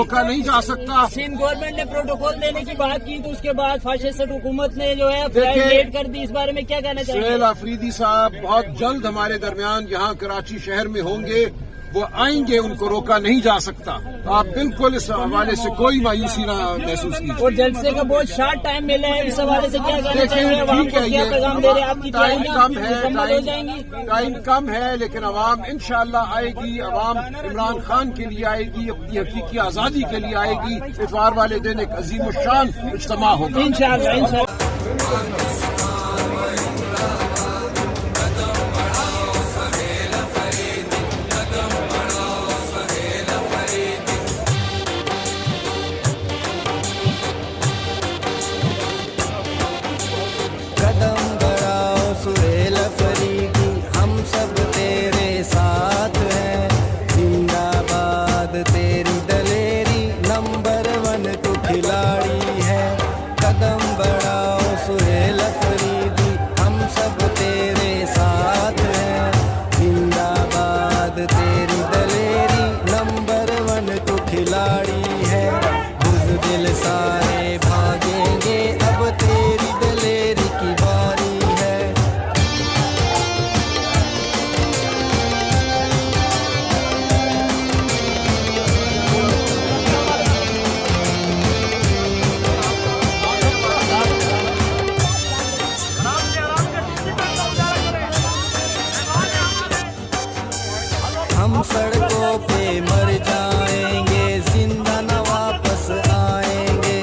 रोका नहीं जा सकता। सिंध गवर्नमेंट ने प्रोटोकॉल देने की बात की तो उसके बाद फाशिस्ट हुकूमत ने जो है फ्लाइट लेट कर दी। इस बारे में क्या कहना चाहिए? सुहेल अफरीदी साहब बहुत जल्द हमारे दरमियान यहाँ कराची शहर में होंगे, वो आएंगे, उनको रोका नहीं जा सकता। आप बिल्कुल इस हवाले से कोई मायूसी ना महसूस कीजिए। और जलसे का बहुत शार्ट टाइम मिला है, इस हवाले से क्या कहना चाहिए? वहाँ को क्या पैगाम दे रहे हैं? आपकी टाइम कम है, हो जाएंगी? टाइम कम है, लेकिन अवाम इंशाअल्लाह आएगी। अवाम इमरान खान के लिए आएगी, अपनी हकीकी आजादी के लिए आएगी। इतवार वाले दिन एक अजीम शान इज्तिमा होगा इंशाअल्लाह। कदम बढ़ाओ सुहेल अफरीदी, हम सब तेरे साथ हैं। जिंदाबाद तेरी दलेरी, नंबर 1 तू खिलाड़ी है। कदम बढ़ाओ सुहेल अफरीदी, हम सब तेरे साथ हैं। जिंदाबाद तेरी दलेरी, नंबर 1 तू खिलाड़ी है। बुज़दिल सारे भागेंगे, अब तेरी दलेरी की बारी है। हम सड़कों पे मर जाएंगे, जिंदा न वापस आएंगे।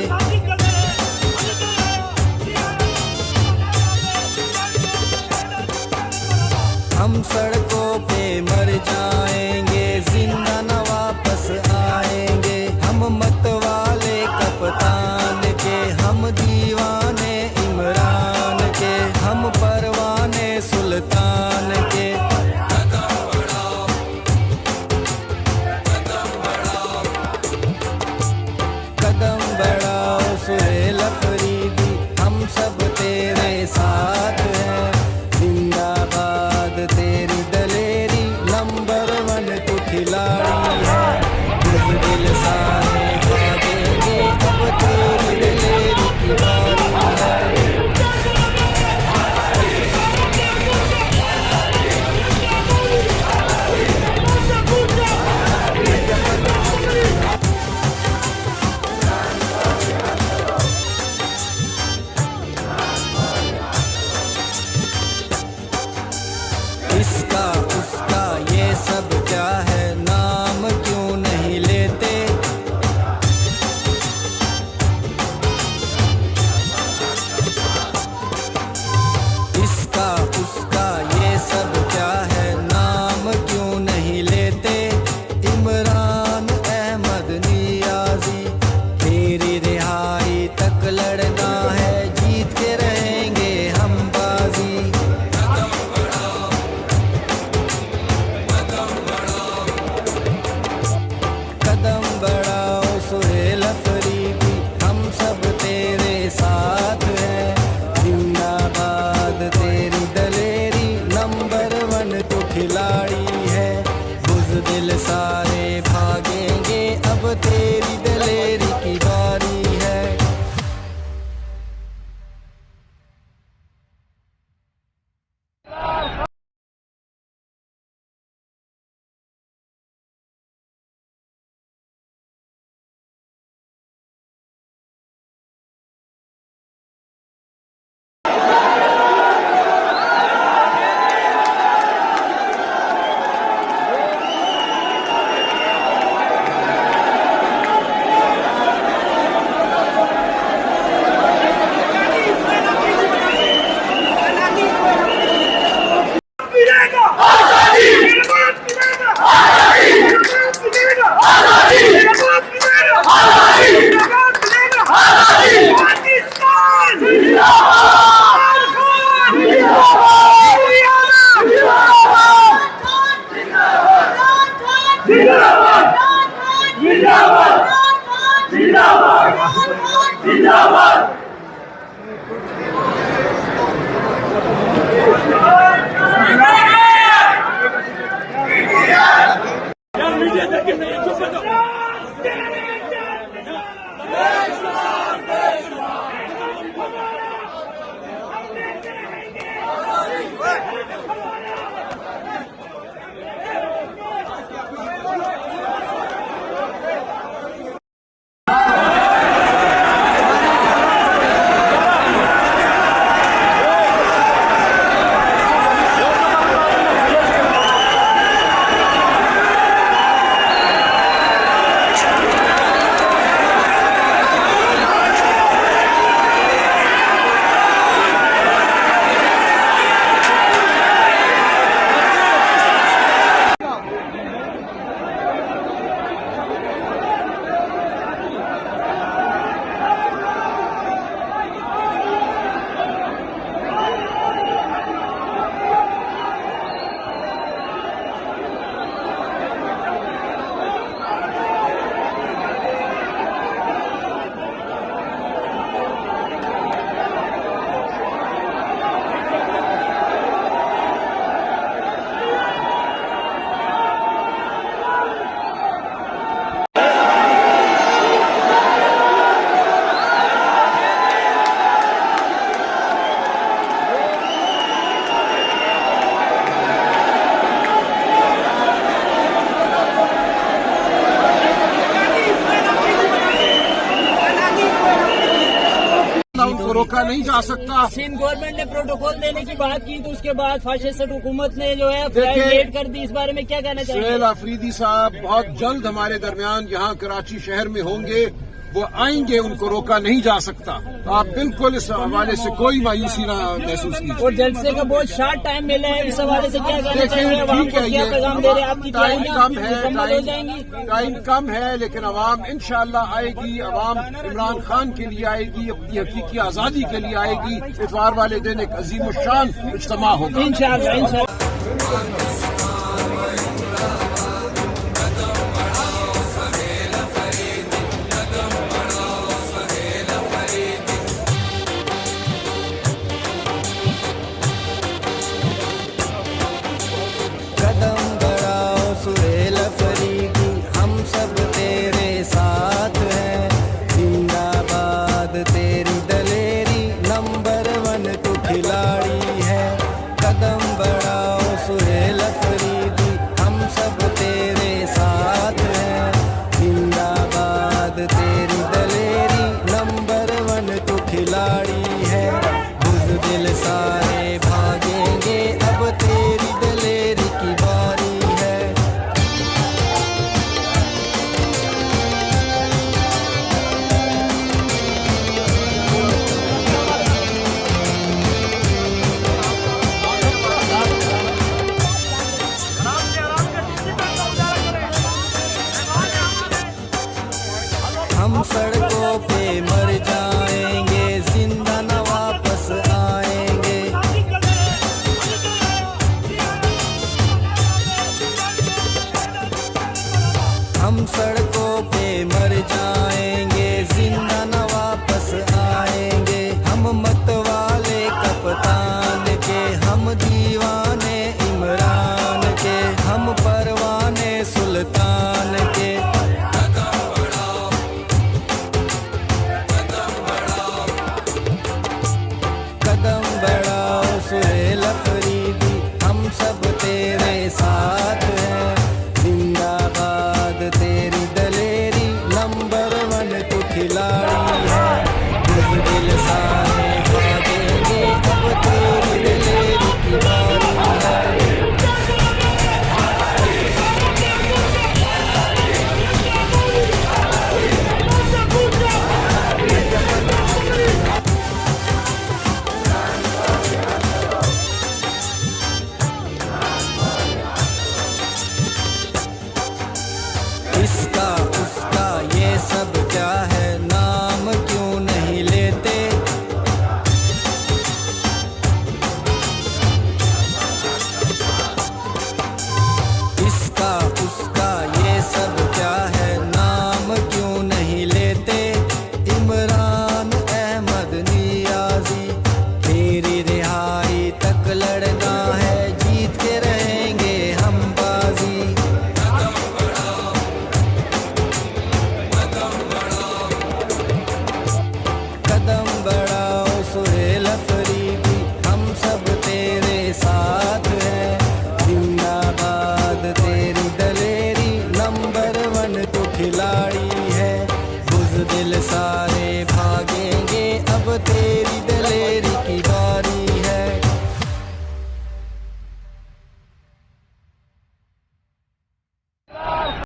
हम सड़कों पे मर जाएंगे, जिंदा न वापस आएंगे। हम मत वाले कप्तान के, हम दीवाने इमरान के, हम परवाने सुल्तान के। कदम बढ़ाओ सुहेल अफरीदी, हम सब तेरे साथ हैं। जिंदाबाद तेरी उनको रोका नहीं जा सकता। सिंध गवर्नमेंट ने प्रोटोकॉल देने की बात की तो उसके बाद फाशिस्ट हुकूमत ने जो है फ्लाइट देखिए, लेट कर दी। इस बारे में क्या कहना चाहिए? सुहेल अफरीदी साहब बहुत जल्द हमारे दरमियान यहाँ कराची शहर में होंगे, वो आएंगे, उनको रोका नहीं जा सकता। आप बिल्कुल इस हवाले से कोई मायूसी ना महसूस कीजिए। और जलसे का बहुत शॉर्ट टाइम मिला है, इस हवाले से क्या कहना चाहिए? आवाम ठीक को है, क्या पैगाम दे रहे हैं? आपकी टाइम कम है, मुकम्मल हो जाएंगी? टाइम कम है, लेकिन अवाम इंशाअल्लाह आएगी। अवाम इमरान खान के लिए आएगी, अपनी हकीकी आजादी के लिए आएगी। इतवार वाले दिन एक अजीम शान इज्तिमा होगा इंशाअल्लाह। कदम बढ़ाओ सुहेल अफरीदी, हम सब तेरे साथ हैं। जिंदाबाद तेरी दलेरी, नंबर 1 तू खिलाड़ी है। कदम बढ़ाओ सुहेल अफरीदी, हम सब तेरे साथ हैं। जिंदाबाद तेरी दलेरी, नंबर 1 तू खिलाड़ी है। बुज़दिल सारे